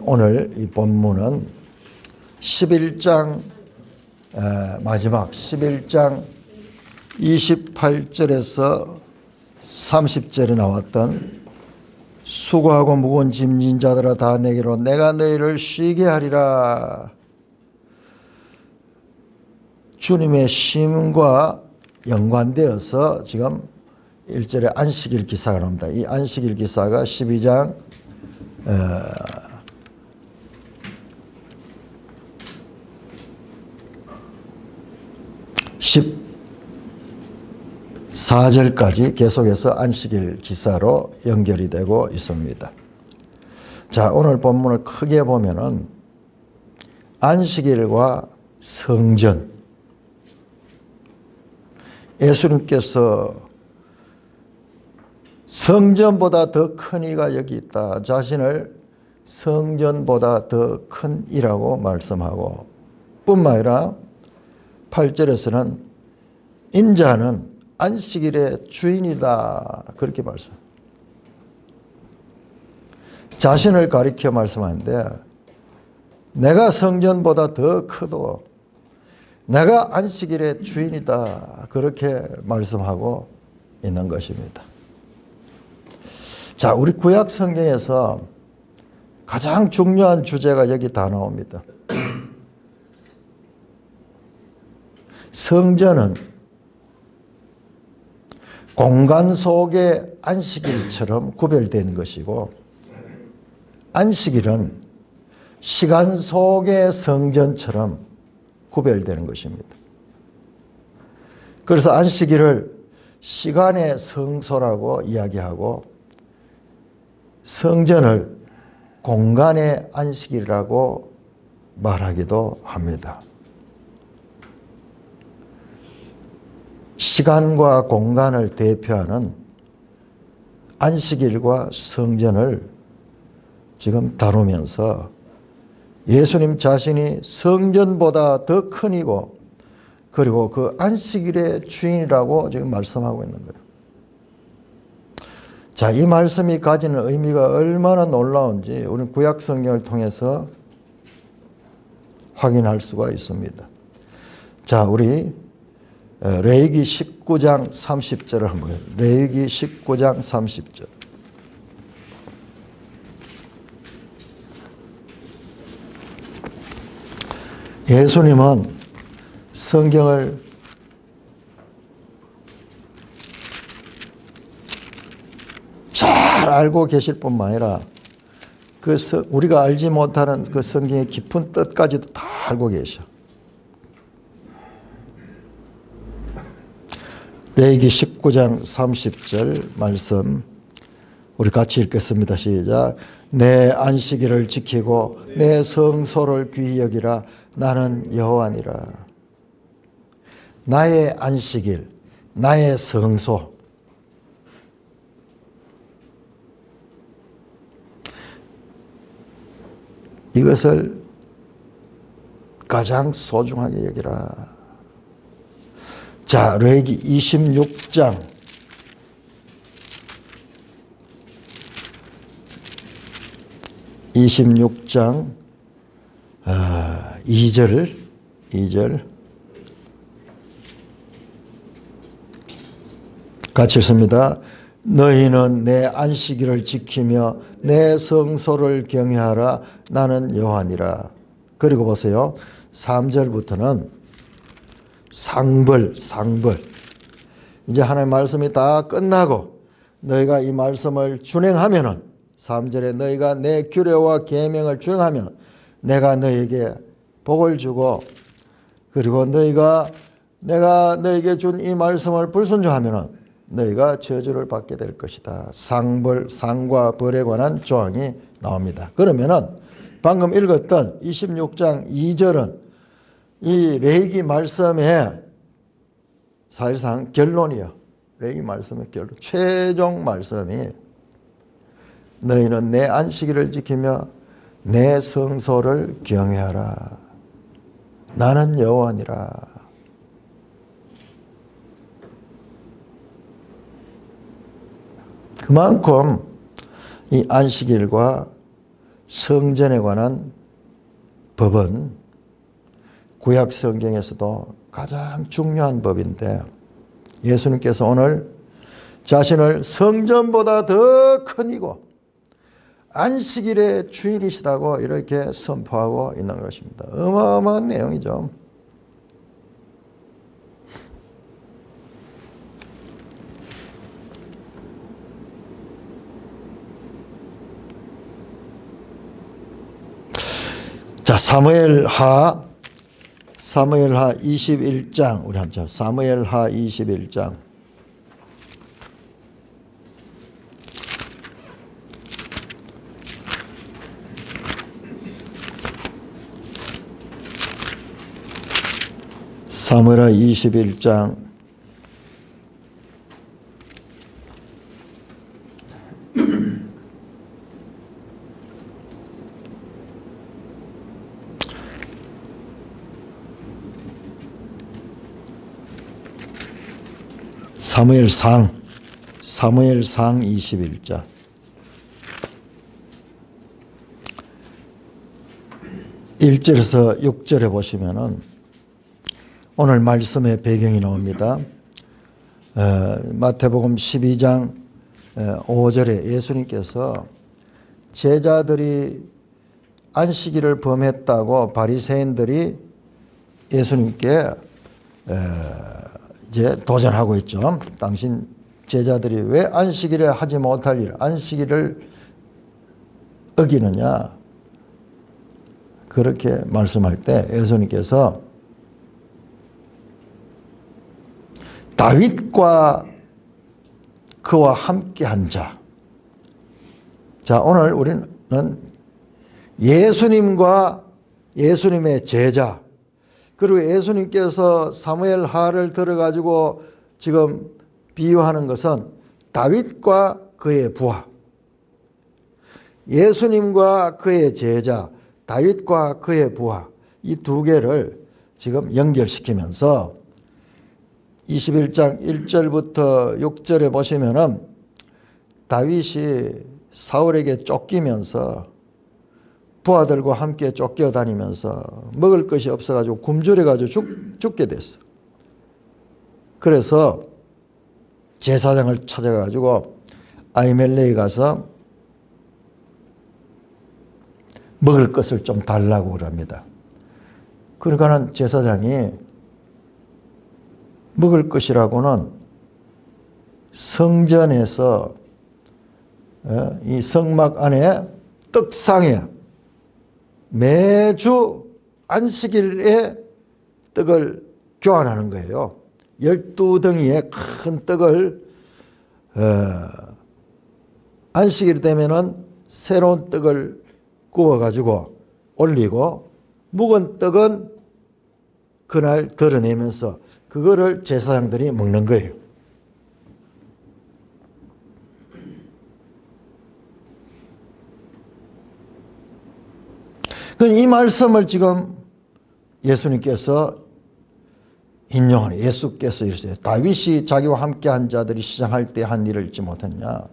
오늘 이 본문은 11장 마지막 11장 28절에서 30절에 나왔던 수고하고 무거운 짐진 자들아 다 내게로 내가 너희를 쉬게 하리라. 주님의 쉼과 연관되어서 지금 1절에 안식일 기사가 나옵니다. 이 안식일 기사가 12장 14절까지 계속해서 안식일 기사로 연결이 되고 있습니다. 자, 오늘 본문을 크게 보면은 안식일과 성전, 예수님께서 성전보다 더 큰 이가 여기 있다. 자신을 성전보다 더 큰 이라고 말씀하고, 뿐만 아니라 8절에서는 인자는 안식일의 주인이다. 그렇게 말씀. 자신을 가리켜 말씀하는데, 내가 성전보다 더 크고 내가 안식일의 주인이다. 그렇게 말씀하고 있는 것입니다. 자, 우리 구약 성경에서 가장 중요한 주제가 여기 다 나옵니다. 성전은 공간 속의 안식일처럼 구별되는 것이고, 안식일은 시간 속의 성전처럼 구별되는 것입니다. 그래서 안식일을 시간의 성소라고 이야기하고, 성전을 공간의 안식일이라고 말하기도 합니다. 시간과 공간을 대표하는 안식일과 성전을 지금 다루면서 예수님 자신이 성전보다 더 큰 이고, 그리고 그 안식일의 주인이라고 지금 말씀하고 있는 거예요. 자, 이 말씀이 가지는 의미가 얼마나 놀라운지 우리는 구약 성경을 통해서 확인할 수가 있습니다. 자, 우리 레위기 19장 30절을 한번 해요. 레위기 19장 30절. 예수님은 성경을 잘 알고 계실 뿐만 아니라 우리가 알지 못하는 그 성경의 깊은 뜻까지도 다 알고 계셔. 레위기 19장 30절 말씀 우리 같이 읽겠습니다. 시작. 내 안식일을 지키고 내 성소를 귀히 여기라. 나는 여호와니라. 나의 안식일, 나의 성소, 이것을 가장 소중하게 여기라. 자, 레위기 26장 2절 같이 읽습니다. 너희는 내 안식일을 지키며 내 성소를 경외하라. 나는 여호와니라. 그리고 보세요. 3절부터는 상벌. 이제 하나님의 말씀이 다 끝나고 너희가 이 말씀을 준행하면은, 3절에 너희가 내 규례와 계명을 준행하면 내가 너희에게 복을 주고, 그리고 내가 너희에게 준 이 말씀을 불순종하면은 너희가 저주를 받게 될 것이다. 상과 벌에 관한 조항이 나옵니다. 그러면은 방금 읽었던 26장 2절은 이 레위기 말씀의 사실상 결론이요. 레위기 말씀의 결론, 최종 말씀이 너희는 내 안식일을 지키며 내 성소를 경외하라. 나는 여호와니라. 그만큼 이 안식일과 성전에 관한 법은 구약 성경에서도 가장 중요한 법인데 예수님께서 오늘 자신을 성전보다 더 큰 이고 안식일의 주인이시다고 이렇게 선포하고 있는 것입니다. 어마어마한 내용이죠. 자, 사무엘하 21장 우리 한번 사무엘하 21장 사무엘하 21장 '사무엘상 21장 1절에서 6절에 보시면은 오늘 말씀의 배경이 나옵니다. 마태복음 12장 5절에 예수님께서 제자들이 안식일을 범했다고 바리새인들이 예수님께 이제 도전하고 있죠. 당신 제자들이 왜 안식일에 하지 못할 일, 안식일을 어기느냐. 그렇게 말씀할 때 예수님께서 다윗과 그와 함께한 자. 자, 오늘 우리는 예수님과 예수님의 제자, 그리고 예수님께서 사무엘하를 들어가지고 지금 비유하는 것은 다윗과 그의 부하, 예수님과 그의 제자, 다윗과 그의 부하, 이 두 개를 지금 연결시키면서 21장 1절부터 6절에 보시면은 다윗이 사울에게 쫓기면서 부하들과 함께 쫓겨다니면서 먹을 것이 없어가지고 굶주려가지고 죽게 됐어. 그래서 제사장을 찾아가지고 아히멜렉이 가서 먹을 것을 좀 달라고 그럽니다. 그러니까는 제사장이 먹을 것이라고는 성전에서 이 성막 안에 떡상에 매주 안식일에 떡을 교환하는 거예요. 12덩이의 큰 떡을 안식일 되면은 새로운 떡을 구워가지고 올리고 묵은 떡은 그날 덜어내면서 그거를 제사장들이 먹는 거예요. 이 말씀을 지금 예수님께서 인용하는, 예수께서 이르시되 다윗이 자기와 함께한 자들이 시장할 때 한 일을 잊지 못했냐.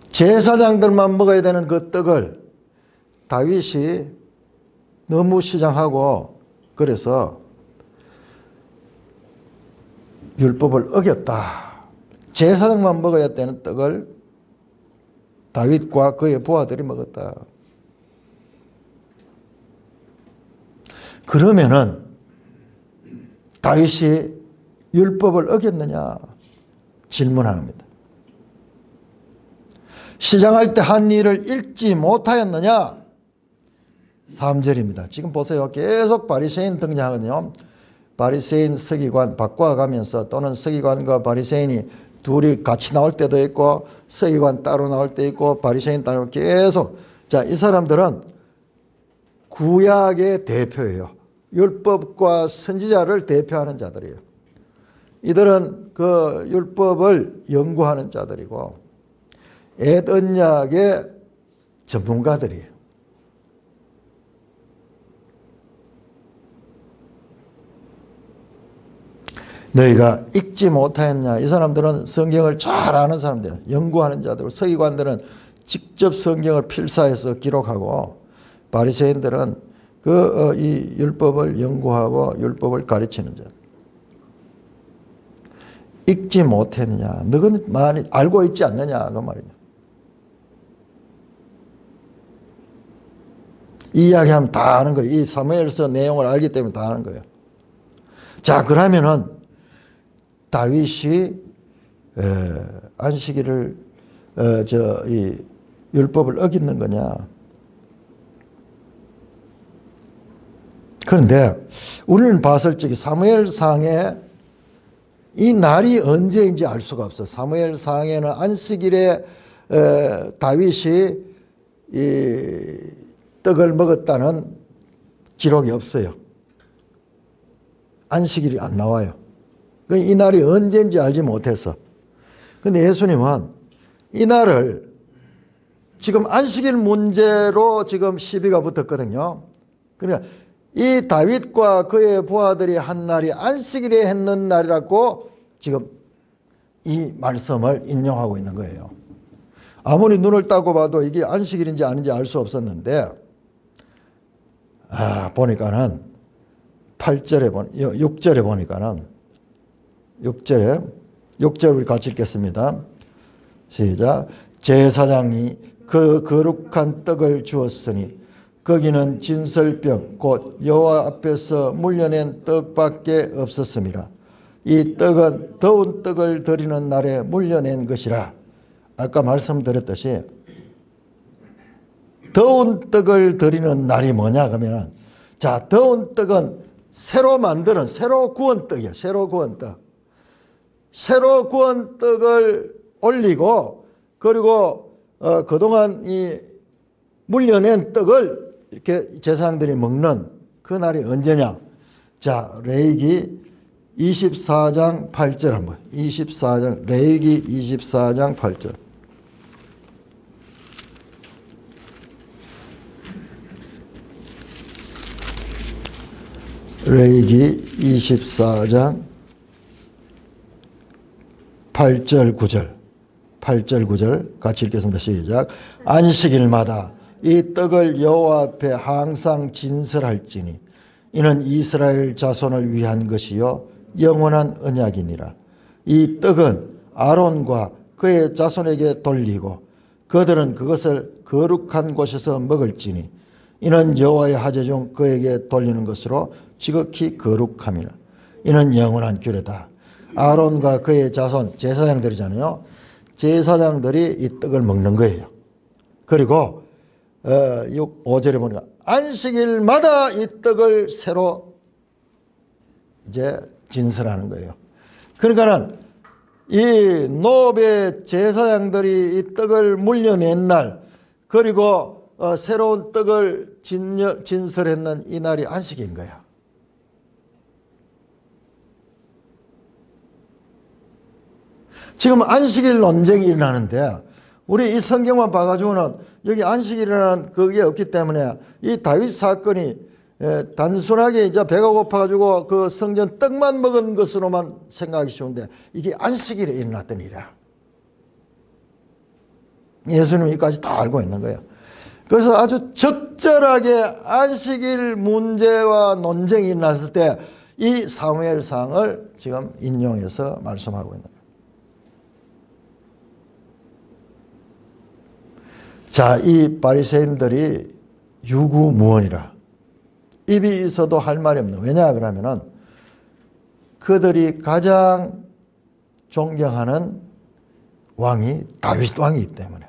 제사장들만 먹어야 되는 그 떡을 다윗이 너무 시장하고 그래서 율법을 어겼다. 제사장만 먹어야 되는 떡을 다윗과 그의 부하들이 먹었다. 그러면은 다윗이 율법을 어겼느냐 질문하는 겁니다. 시장할 때 한 일을 읽지 못하였느냐? 3절입니다. 지금 보세요. 계속 바리새인 등장하거든요. 바리새인 서기관 바꿔가면서 또는 서기관과 바리새인이 둘이 같이 나올 때도 있고 서기관 따로 나올 때 있고 바리새인 따로 계속. 자, 이 사람들은 구약의 대표예요. 율법과 선지자를 대표하는 자들이에요. 이들은 그 율법을 연구하는 자들이고 옛 언약의 전문가들이에요. 너희가 읽지 못하였냐? 이 사람들은 성경을 잘 아는 사람들, 연구하는 자들, 서기관들은 직접 성경을 필사해서 기록하고 바리새인들은 이 율법을 연구하고 율법을 가르치는 자. 읽지 못했느냐? 너는 많이 알고 있지 않느냐? 그 말이냐. 이 이야기하면 다 아는 거예요. 이 사무엘서 내용을 알기 때문에 다 아는 거예요. 자, 그러면은 다윗이 안식일을 이 율법을 어겼는 거냐? 그런데 우리는 봤을 적에 사무엘상에 이 날이 언제인지 알 수가 없어. 사무엘상에는 안식일에 다윗이 이 떡을 먹었다는 기록이 없어요. 안식일이 안 나와요. 이 날이 언제인지 알지 못해서. 그런데 예수님은 이 날을 지금 안식일 문제로 지금 시비가 붙었거든요. 그러니까 이 다윗과 그의 부하들이 한 날이 안식일에 했는 날이라고 지금 이 말씀을 인용하고 있는 거예요. 아무리 눈을 따고 봐도 이게 안식일인지 아닌지 알 수 없었는데 보니까는 6절에 보니까는 6절 우리 같이 읽겠습니다. 시작. 제사장이 그 거룩한 떡을 주었으니 거기는 진설병 곧 여호와 앞에서 물려낸 떡밖에 없었습니다. 이 떡은 더운 떡을 드리는 날에 물려낸 것이라. 아까 말씀드렸듯이 더운 떡을 드리는 날이 뭐냐 그러면은, 자, 더운 떡은 새로 만드는 새로 구운 떡이에요. 새로 구운 떡. 새로 구운 떡을 올리고, 그리고 그동안 이 물려낸 떡을 이렇게 제사장들이 먹는 그 날이 언제냐? 자, 레위기 24장 8절 한번. 24장 레위기 24장 8절. 레위기 24장 8절 9절. 8절 9절 같이 읽겠습니다. 시작. 안식일마다 이 떡을 여호와 앞에 항상 진설할지니 이는 이스라엘 자손을 위한 것이요 영원한 언약이니라. 이 떡은 아론과 그의 자손에게 돌리고 그들은 그것을 거룩한 곳에서 먹을지니 이는 여호와의 하제 중 그에게 돌리는 것으로 지극히 거룩함이라. 이는 영원한 규례다. 아론과 그의 자손 제사장들이잖아요. 제사장들이 이 떡을 먹는 거예요. 그리고 5절에 보니까 안식일마다 이 떡을 새로 이제 진설하는 거예요. 그러니까는 이 노업의 제사장들이 이 떡을 물려낸 날, 그리고 새로운 떡을 진설했는 이 날이 안식인 거야. 지금 안식일 논쟁이 일어나는데 우리 이 성경만 봐가지고는 여기 안식일이라는 그게 없기 때문에 이 다윗 사건이 단순하게 이제 배가 고파가지고 그 성전 떡만 먹은 것으로만 생각하기 쉬운데 이게 안식일에 일어났던 일이야. 예수님이 이까지 다 알고 있는 거예요. 그래서 아주 적절하게 안식일 문제와 논쟁이 일어났을 때 이 사무엘상을 지금 인용해서 말씀하고 있는 거예요. 자, 이 바리새인들이 유구무원이라. 입이 있어도 할 말이 없는. 왜냐 그러면은 그들이 가장 존경하는 왕이 다윗 왕이기 때문에.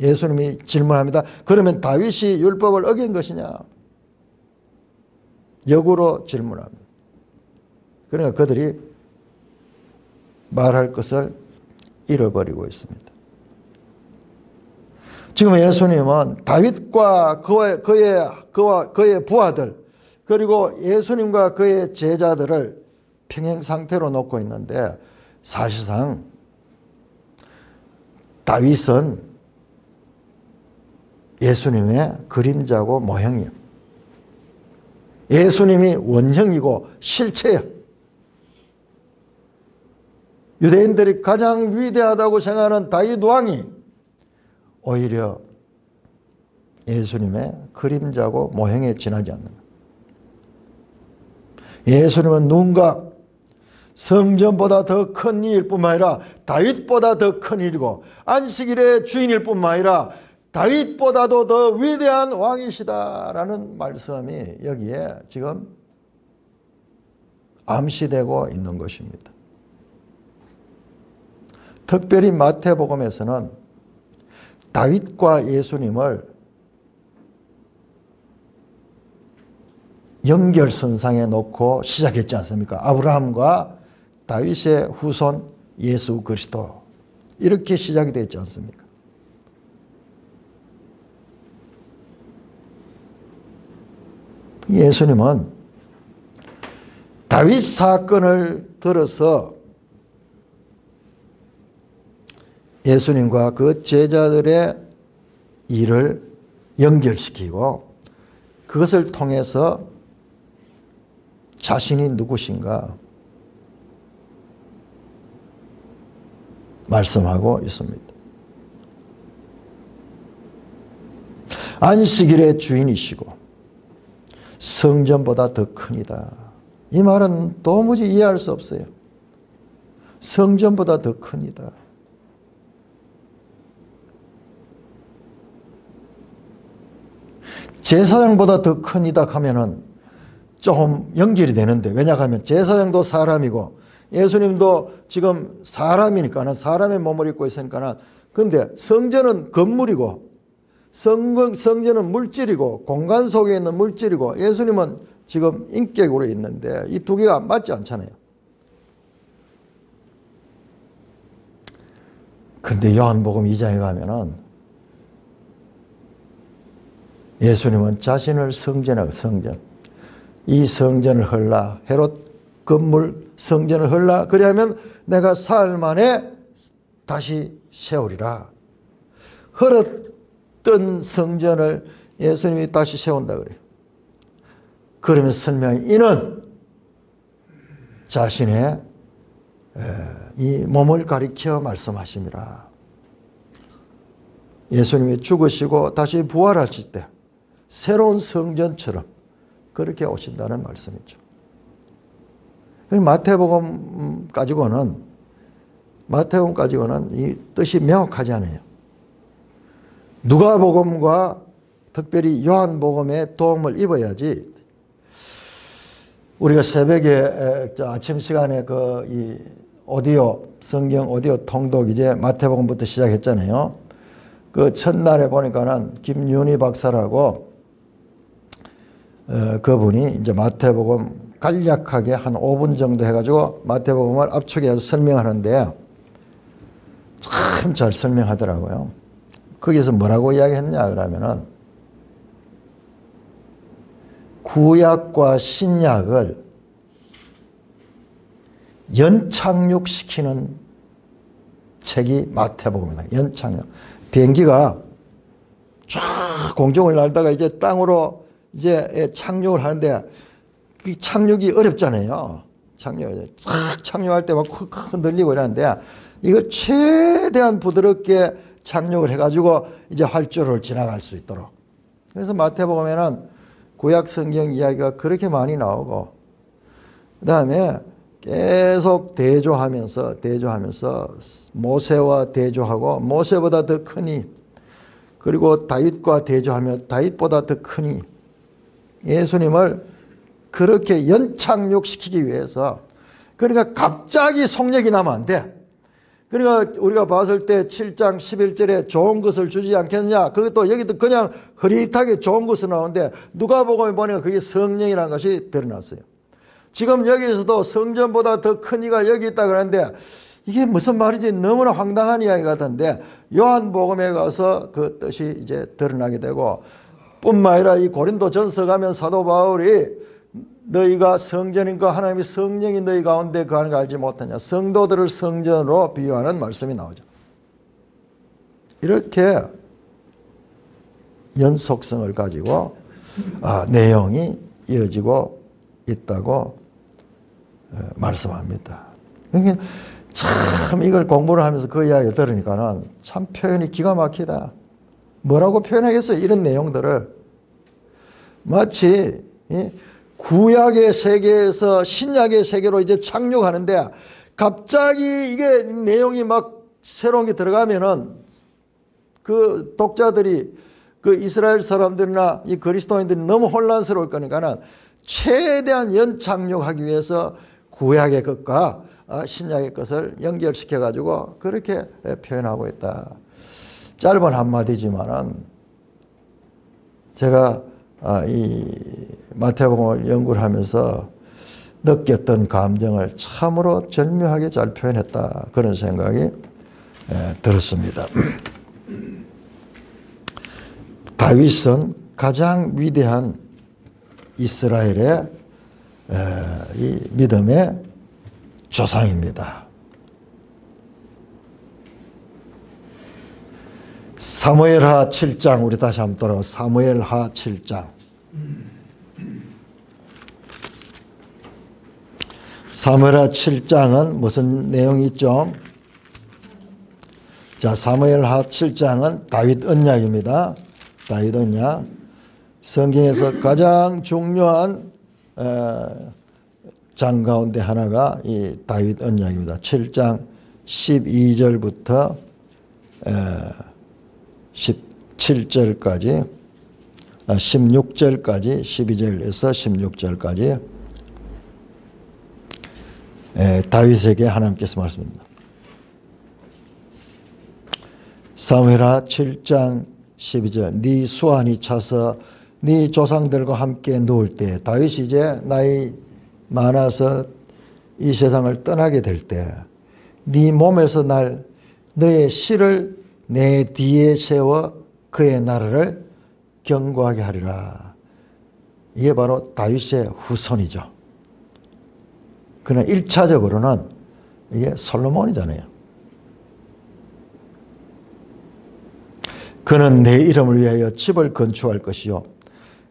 예수님이 질문합니다. 그러면 다윗이 율법을 어긴 것이냐? 역으로 질문합니다. 그러니까 그들이 말할 것을 잃어버리고 있습니다. 지금 예수님은 다윗과 그의 부하들, 그리고 예수님과 그의 제자들을 평행 상태로 놓고 있는데 사실상 다윗은 예수님의 그림자고 모형이에요. 예수님이 원형이고 실체예요. 유대인들이 가장 위대하다고 생각하는 다윗 왕이 오히려 예수님의 그림자고 모형에 지나지 않는 거예요. 예수님은 누군가 성전보다 더 큰 일일 뿐만 아니라 다윗보다 더 큰 일이고 안식일의 주인일 뿐만 아니라 다윗보다도 더 위대한 왕이시다라는 말씀이 여기에 지금 암시되고 있는 것입니다. 특별히 마태복음에서는 다윗과 예수님을 연결선상에 놓고 시작했지 않습니까? 아브라함과 다윗의 후손 예수 그리스도, 이렇게 시작이 되지 않습니까? 예수님은 다윗 사건을 들어서 예수님과 그 제자들의 일을 연결시키고 그것을 통해서 자신이 누구신가 말씀하고 있습니다. 안식일의 주인이시고 성전보다 더 크니다. 이 말은 도무지 이해할 수 없어요. 성전보다 더 크니다. 제사장보다 더 크니다 하면은 조금 연결이 되는데, 왜냐하면 제사장도 사람이고 예수님도 지금 사람이니까는 사람의 몸을 입고 있으니까는, 근데 성전은 건물이고 성전은 물질이고 공간 속에 있는 물질이고 예수님은 지금 인격으로 있는데 이 두 개가 맞지 않잖아요. 근데 요한복음 2장에 가면은 예수님은 자신을 성전을 이 성전을 헐라, 헤롯 건물 성전을 헐라, 그리하면 내가 사흘 만에 다시 세우리라. 헐었던 성전을 예수님이 다시 세운다 그래요. 그러면서 설명해, 이는 자신의 이 몸을 가리켜 말씀하심이라. 예수님이 죽으시고 다시 부활하실 때 새로운 성전처럼 그렇게 오신다는 말씀이죠. 마태복음 가지고는 이 뜻이 명확하지 않아요. 누가복음과 특별히 요한복음의 도움을 입어야지. 우리가 새벽에 아침 시간에 이 오디오 성경 오디오 통독 이제 마태복음부터 시작했잖아요. 그 첫날에 보니까는 김윤희 박사라고 그분이 이제 마태복음 간략하게 한 5분 정도 해가지고 마태복음을 압축해서 설명하는데 참 잘 설명하더라고요. 거기서 뭐라고 이야기했냐 그러면은 구약과 신약을 연착륙시키는 책이 마태복음이다. 연착륙. 비행기가 쫙 공중을 날다가 이제 땅으로 이제 착륙을 하는데 그 착륙이 어렵잖아요. 착륙할 때 막 흔들리고 이러는데 이걸 최대한 부드럽게 착륙을 해가지고 이제 활주로를 지나갈 수 있도록. 그래서 마태복음에는 구약 성경 이야기가 그렇게 많이 나오고, 그 다음에 계속 대조하면서 모세와 대조하고 모세보다 더 크니, 그리고 다윗과 대조하며 다윗보다 더 크니, 예수님을 그렇게 연착륙시키기 위해서, 그러니까 갑자기 속력이 나면 안 돼. 그러니까 우리가 봤을 때 7장 11절에 좋은 것을 주지 않겠느냐, 그것도 여기도 그냥 흐릿하게 좋은 것을 나오는데 누가복음에 보니까 그게 성령이라는 것이 드러났어요. 지금 여기서도 성전보다 더 큰 이가 여기 있다 그러는데 이게 무슨 말이지? 너무나 황당한 이야기 같은데 요한복음에 가서 그 뜻이 이제 드러나게 되고, 뿐만 아니라 이 고린도전서 가면 사도 바울이 너희가 성전인가 하나님의 성령이 너희 가운데 거하는 걸 알지 못하냐, 성도들을 성전으로 비유하는 말씀이 나오죠. 이렇게 연속성을 가지고 내용이 이어지고 있다고 말씀합니다. 그러니까 참 이걸 공부를 하면서 그 이야기를 들으니까는 참 표현이 기가 막히다. 뭐라고 표현하겠어요? 이런 내용들을 마치 구약의 세계에서 신약의 세계로 이제 착륙하는데 갑자기 이게 내용이 막 새로운 게 들어가면은 그 독자들이 그 이스라엘 사람들이나 이 그리스도인들이 너무 혼란스러울 거니까는 최대한 연착륙하기 위해서 구약의 것과 신약의 것을 연결시켜 가지고 그렇게 표현하고 있다. 짧은 한마디지만은 제가 이 마태복음을 연구를 하면서 느꼈던 감정을 참으로 절묘하게 잘 표현했다. 그런 생각이 들었습니다. 다윗은 가장 위대한 이스라엘의 이 믿음의 조상입니다. 사무엘하 7장 우리 다시 한번 돌아가 사무엘하 7장 사무엘하 7장은 무슨 내용이 있죠? 자, 사무엘하 7장은 다윗 언약입니다. 다윗 언약. 성경에서 가장 중요한 장 가운데 하나가 이 다윗 언약입니다. 7장 12절부터 17절까지 16절까지 12절에서 16절까지 다윗에게 하나님께서 말씀합니다. 사무엘하 7장 12절 네 수완이 차서 네 조상들과 함께 누울 때 다윗이 이제 나이 많아서 이 세상을 떠나게 될 때 네 몸에서 날 너의 실을 내 뒤에 세워 그의 나라를 견고하게 하리라. 이게 바로 다윗의 후손이죠. 그러나 1차적으로는 이게 솔로몬이잖아요. 그는 내 이름을 위하여 집을 건축할 것이요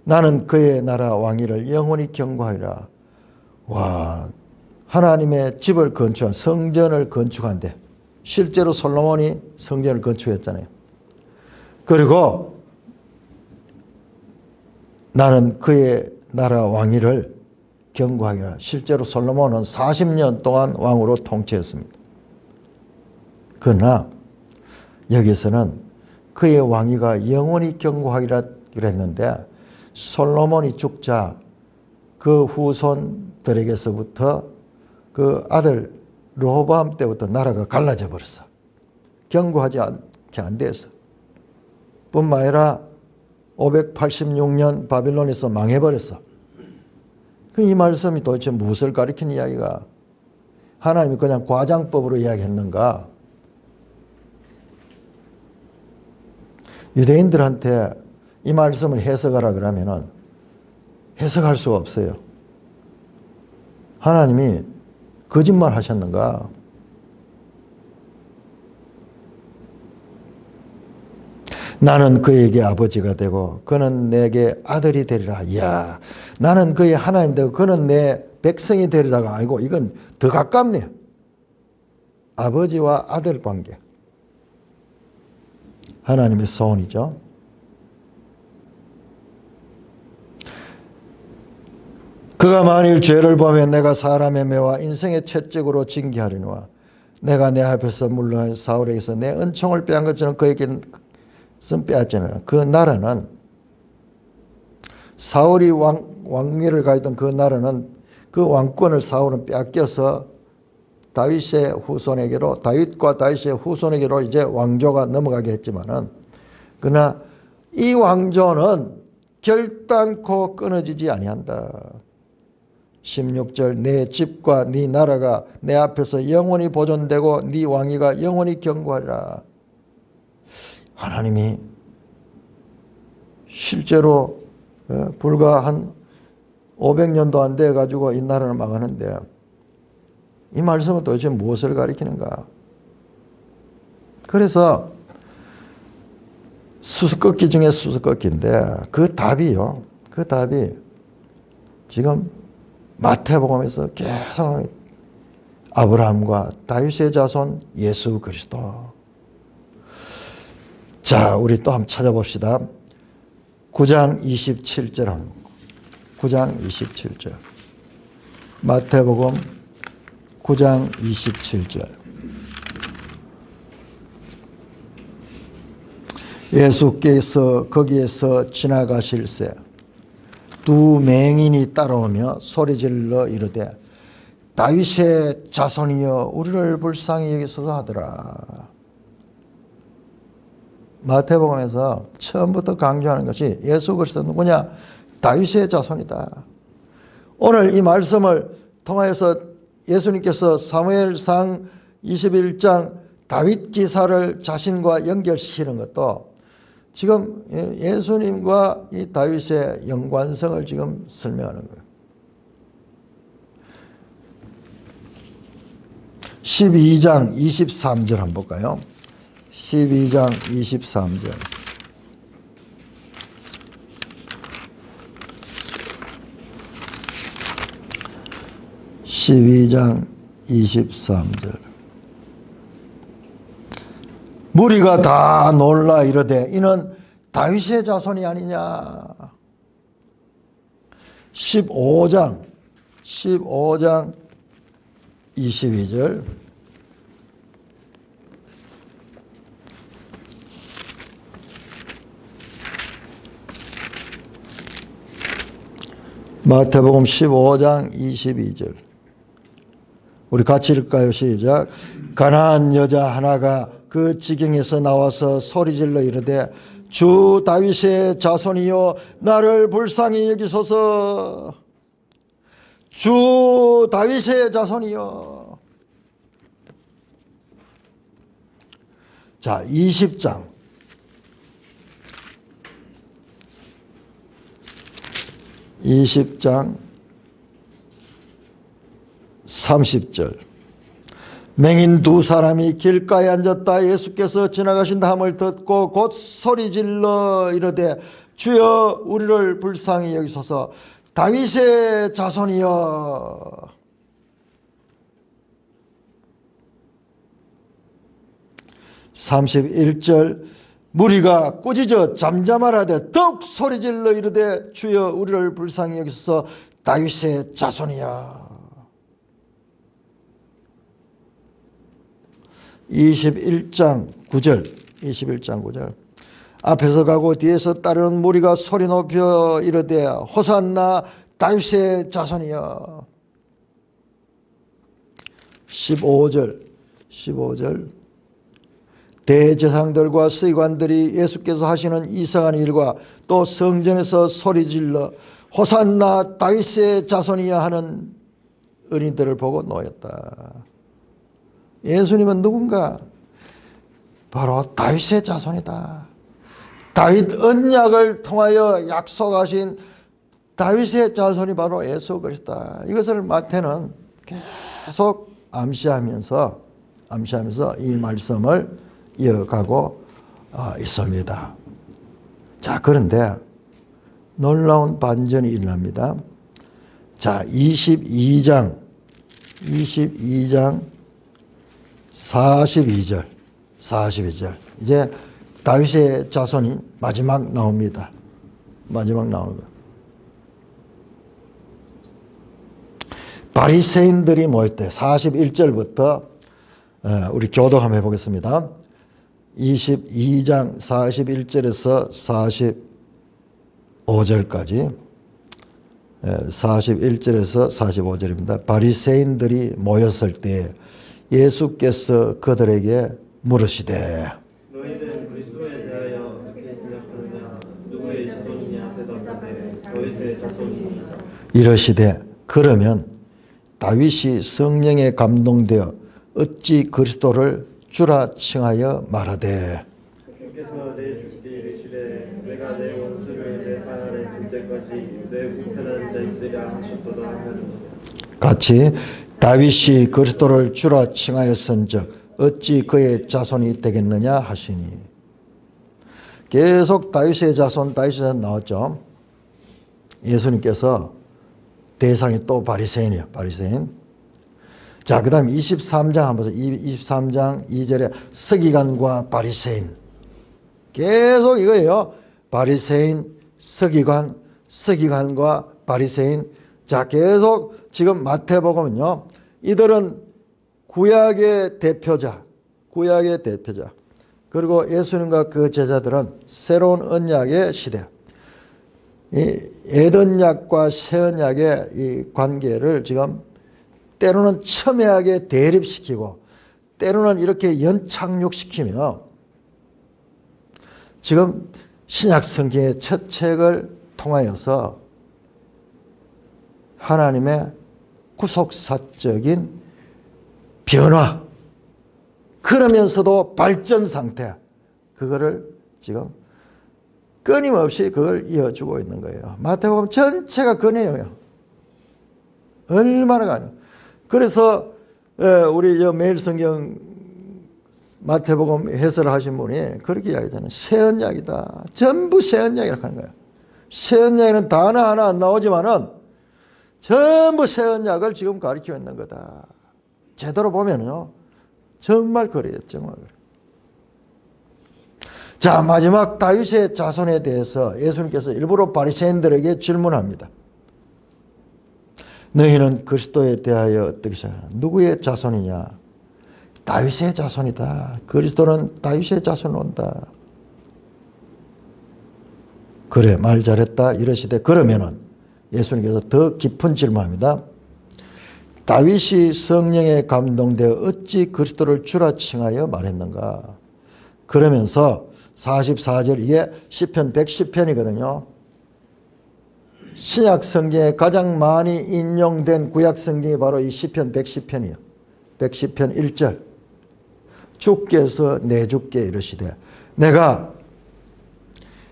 나는 그의 나라 왕위를 영원히 견고하리라. 와, 하나님의 집을 건축한 성전을 건축한대. 실제로 솔로몬이 성전을 건축했잖아요. 그리고 나는 그의 나라 왕위를 견고하리라. 실제로 솔로몬은 40년 동안 왕으로 통치했습니다. 그러나 여기서는 그의 왕위가 영원히 견고하리라 그랬는데 솔로몬이 죽자 그 후손들에게서부터 그 아들 르호보암 때부터 나라가 갈라져 버렸어. 견고하지 않게 안 됐어. 뿐만 아니라 586년 바빌론에서 망해버렸어. 이 말씀이 도대체 무엇을 가리키는 이야기가? 하나님이 그냥 과장법으로 이야기했는가? 유대인들한테 이 말씀을 해석하라 그러면은 해석할 수가 없어요. 하나님이 거짓말 하셨는가? 나는 그에게 아버지가 되고 그는 내게 아들이 되리라. 이야, 나는 그의 하나님 되고 그는 내 백성이 되리라가 아니고 이건 더 가깝네요. 아버지와 아들 관계. 하나님의 소원이죠. 그가 만일 죄를 보면 내가 사람의 매와 인생의 채찍으로 징계하리노라. 내가 내 앞에서 물러간 사울에게서 내 은총을 빼앗은 것처럼 그에게는 빼앗지느라. 그 나라는 사울이 왕위를 가지던 그 나라는 그 왕권을 사울은 빼앗겨서 다윗의 후손에게로 다윗과 다윗의 후손에게로 이제 왕조가 넘어가게 했지만은 그러나 이 왕조는 결단코 끊어지지 아니한다. 16절 내 집과 네 나라가 내 앞에서 영원히 보존되고 네 왕위가 영원히 견고하리라. 하나님이 실제로 불과 한 500년도 안 돼 가지고 이 나라를 망하는데 이 말씀은 도대체 무엇을 가리키는가? 그래서 수수께끼 중에 수수께끼인데 그 답이요. 그 답이 지금 마태복음에서 계속 아브라함과 다윗의 자손 예수 그리스도. 자, 우리 또 한번 찾아봅시다. 9장 27절 한번. 9장 27절. 마태복음 9장 27절. 예수께서 거기에서 지나가실새 두 맹인이 따라오며 소리질러 이르되 다윗의 자손이여 우리를 불쌍히 여기소서 하더라. 마태복음에서 처음부터 강조하는 것이 예수 그리스도 누구냐? 다윗의 자손이다. 오늘 이 말씀을 통하여서 예수님께서 사무엘상 21장 다윗 기사를 자신과 연결시키는 것도 지금 예수님과 이 다윗의 연관성을 지금 설명하는 거예요. 12장 23절 한번 볼까요? 12장 23절. (12장 23절) 무리가 다 놀라 이르되 이는 다윗의 자손이 아니냐. 15장 22절. 마태복음 15장 22절. 우리 같이 읽을까요? 시작. 가난한 여자 하나가 그 지경에서 나와서 소리질러 이르되 주 다윗의 자손이여 나를 불쌍히 여기소서. 주 다윗의 자손이여. 자, 20장 30절. 맹인 두 사람이 길가에 앉았다 예수께서 지나가신다 함을 듣고 곧 소리질러 이르되 주여 우리를 불쌍히 여기소서. 다윗의 자손이여. (31절) 무리가 꾸짖어 잠잠하라되 더욱 소리질러 이르되 주여 우리를 불쌍히 여기소서. 다윗의 자손이여. 21장 9절. 앞에서 가고 뒤에서 따르는 무리가 소리 높여 이르되 호산나 다윗의 자손이여. 15절. 대제사장들과 서기관들이 예수께서 하시는 이상한 일과 또 성전에서 소리질러 호산나 다윗의 자손이야 하는 어린이들을 보고 놓였다. 예수님은 누군가? 바로 다윗의 자손이다. 다윗 언약을 통하여 약속하신 다윗의 자손이 바로 예수 그리스도다. 이것을 마태는 계속 암시하면서 이 말씀을 이어가고 있습니다. 자, 그런데 놀라운 반전이 일어납니다. 자, 22장 42절. 이제 다윗의 자손이 마지막 나옵니다. 바리새인들이 모였대. 41절부터 우리 교독 한번 해보겠습니다. 22장 41절에서 45절까지 41절에서 45절입니다. 바리새인들이 모였을 때 예수께서 그들에게 물으시되 너희는 그리스도에 대하여 어떻게 생각하느냐? 누구의 자손이냐? 대답하되 다윗의 자손이니이다. 이러시되 그러면 다윗이 성령에 감동되어 어찌 그리스도를 주라 칭하여 말하되 주께서 내 주께 이르시되 내가 내 원수를 내 발 아래 둘 때까지 내 불편한 자 있으랴 하셨도다 하느니라. 같이 다윗이 그리스도를 주라 칭하였은즉 어찌 그의 자손이 되겠느냐 하시니. 계속 다윗의 자손 나왔죠. 예수님께서 대상이 또 바리새인이에요. 바리새인. 자, 그 다음 23장 한번 보세요. 23장 2절에 서기관과 바리새인. 계속 이거예요. 바리새인, 서기관, 서기관과 바리새인. 자, 계속 지금 마태복음은요. 이들은 구약의 대표자, 구약의 대표자. 그리고 예수님과 그 제자들은 새로운 언약의 시대. 이 에덴약과 새 언약의 이 관계를 지금 때로는 첨예하게 대립시키고 때로는 이렇게 연착륙시키며 지금 신약 성경의 첫 책을 통하여서 하나님의 구속사적인 변화, 그러면서도 발전 상태, 그거를 지금 끊임없이 그걸 이어주고 있는 거예요. 마태복음 전체가 그 내용이에요. 얼마나 가냐. 그래서 우리 매일 성경 마태복음 해설을 하신 분이 그렇게 이야기하잖아요. 새 언약이다. 전부 새 언약이라고 하는 거예요. 새 언약에는 단어 하나 안 나오지만은 전부 새 언약을 지금 가르치고 있는 거다. 제대로 보면요. 정말 그래요. 정말. 자, 마지막 다윗의 자손에 대해서 예수님께서 일부러 바리새인들에게 질문합니다. 너희는 그리스도에 대하여 어떻게 생각하냐? 누구의 자손이냐? 다윗의 자손이다. 그리스도는 다윗의 자손으로 온다. 그래, 말 잘했다. 이러시되 그러면은 예수님께서 더 깊은 질문합니다. 다윗이 성령에 감동되어 어찌 그리스도를 주라 칭하여 말했는가? 그러면서 44절, 이게 시편 110편이거든요. 신약 성경에 가장 많이 인용된 구약 성경이 바로 이 시편 110편이에요. 110편 1절. 주께서 내 주께 이르시되 내가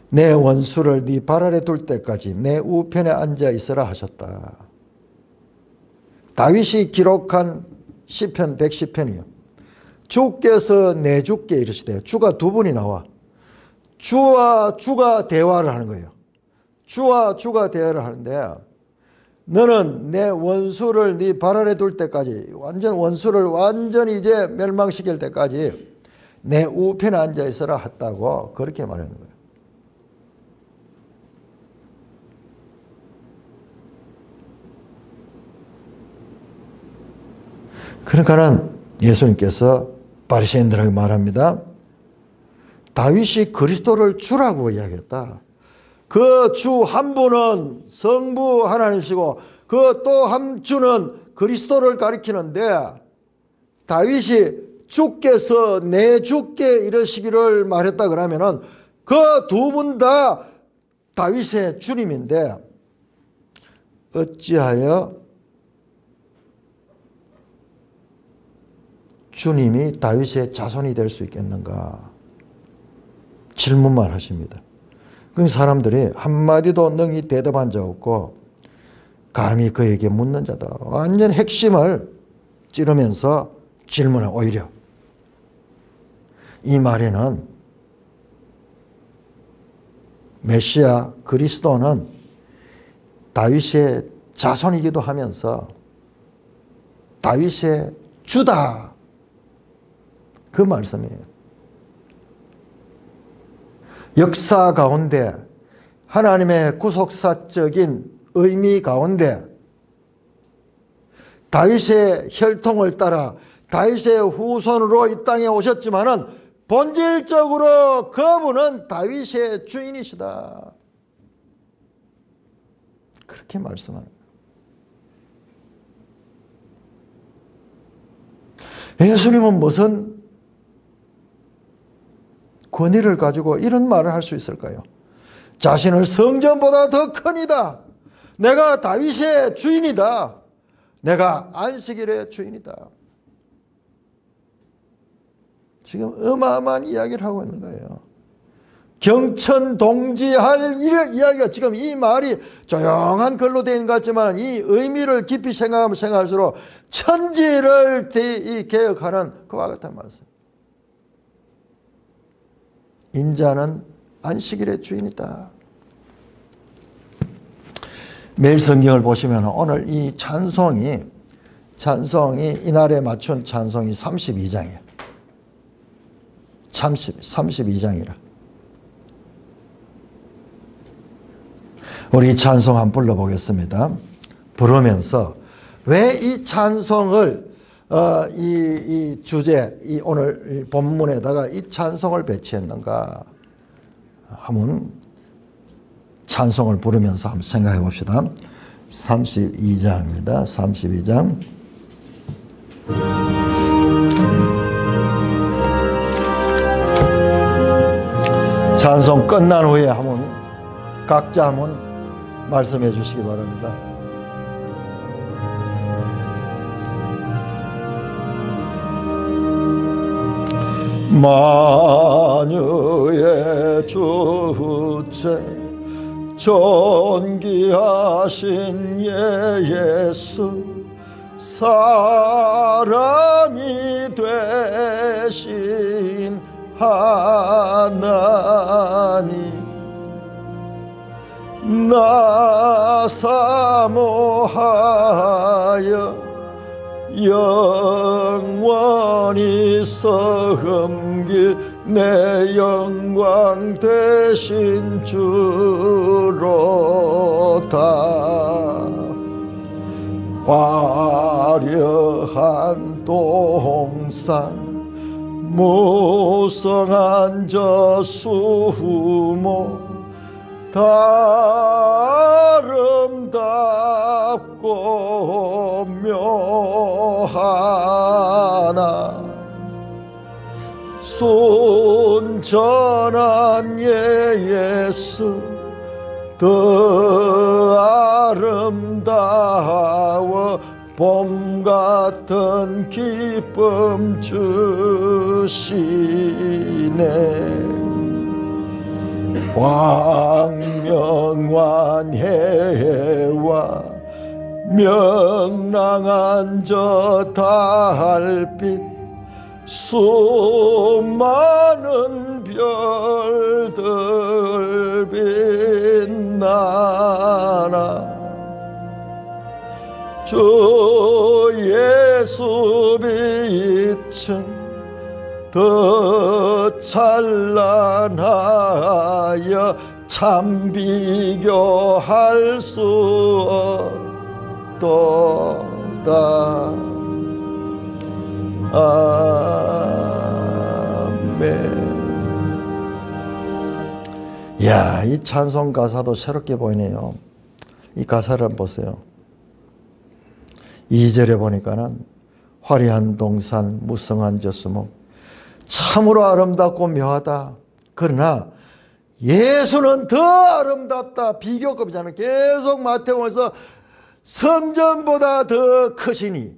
내 원수를 네 발 아래 둘 때까지 내 우편에 앉아 있으라 하셨다. 다윗이 기록한 시편 110편이요. 주께서 내 주께 이르시되, 주가 두 분이 나와. 주와 주가 대화를 하는 거예요. 주와 주가 대화를 하는데, 너는 내 원수를 네 발 아래 둘 때까지, 원수를 완전히 이제 멸망시킬 때까지 내 우편에 앉아 있어라 했다고 그렇게 말하는 거예요. 그러니까는 예수님께서 바리새인들에게 말합니다. 다윗이 그리스도를 주라고 이야기했다. 그 주 한 분은 성부 하나님이시고 그 또 한 주는 그리스도를 가리키는데, 다윗이 주께서 내 주께 이러시기를 말했다 그러면은 그 두 분 다 다윗의 주님인데 어찌하여 주님이 다윗의 자손이 될 수 있겠는가? 질문만 하십니다. 그 사람들이 한마디도 능히 대답한 자 없고 감히 그에게 묻는 자다. 완전 핵심을 찌르면서 질문을, 오히려 이 말에는 메시아 그리스도는 다윗의 자손이기도 하면서 다윗의 주다, 그 말씀이에요. 역사 가운데 하나님의 구속사적인 의미 가운데 다윗의 혈통을 따라 다윗의 후손으로 이 땅에 오셨지만은 본질적으로 그분은 다윗의 주인이시다. 그렇게 말씀합니다. 예수님은 무슨 권위를 가지고 이런 말을 할 수 있을까요? 자신을 성전보다 더 크니다. 내가 다윗의 주인이다. 내가 안식일의 주인이다. 지금 어마어마한 이야기를 하고 있는 거예요. 경천동지할 이야기가, 지금 이 말이 조용한 글로 되어 있는 것 같지만 이 의미를 깊이 생각하면 생각할수록 천지를 개혁하는 그와 같은 말씀. 인자는 안식일의 주인이다. 매일 성경을 보시면 오늘 이 찬송이 이날에 맞춘 찬송이 32장이에요. 32장이라. 우리 이 찬송 한번 불러보겠습니다. 부르면서 왜 이 찬송을 이 주제, 이 오늘 본문에다가 이 찬송을 배치했는가 한번 찬송을 부르면서 한번 생각해 봅시다. 32장입니다. 32장. 찬송 끝난 후에 한번 각자 한번 말씀해 주시기 바랍니다. 만유의 주체 존귀하신 예수 사람이 되신 하나님 나 사모하여 영원히 섬길 내 영광 되신 주로다. 화려한 동산 무성한 저 수모 다 아름답고 묘하나 순전한 예수 더 아름다워 봄 같은 기쁨 주시네. 광명한 해와 명랑한 저 달빛 수많은 별들 빛나나 주 예수 빛은 더 찬란하여 참 비교할 수 없도다. 아멘. 야, 이 찬송 가사도 새롭게 보이네요. 이 가사를 한번 보세요. 2절에 보니까는 화려한 동산 무성한 저 수목 참으로 아름답고 묘하다. 그러나 예수는 더 아름답다. 비교급이잖아요. 계속 마태복음에서 성전보다 더 크시니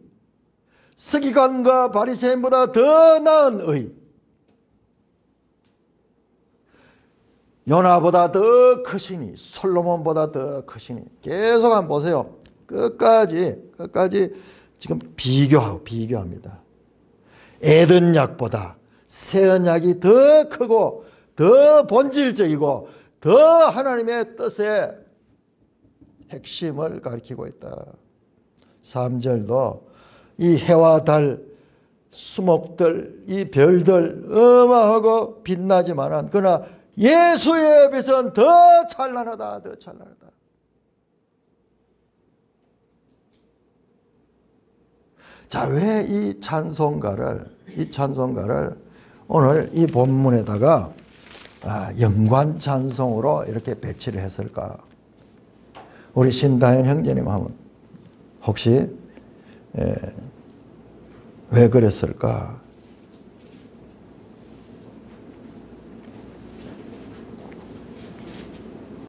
서기관과 바리새인보다 더 나은 의, 요나보다 더 크시니 솔로몬보다 더 크시니. 계속 한번 보세요. 끝까지 지금 비교합니다. 에덴 약보다 새 언약이 더 크고 더 본질적이고 더 하나님의 뜻의 핵심을 가리키고 있다. 3절도 이 해와 달, 수목들, 이 별들 어마하고 빛나지만은 그러나 예수의 빛은 더 찬란하다, 더 찬란하다. 자, 왜 이 찬송가를 오늘 이 본문에다가 영관 찬송으로 이렇게 배치를 했을까? 우리 신다현 형제님 하면 혹시 왜 그랬을까?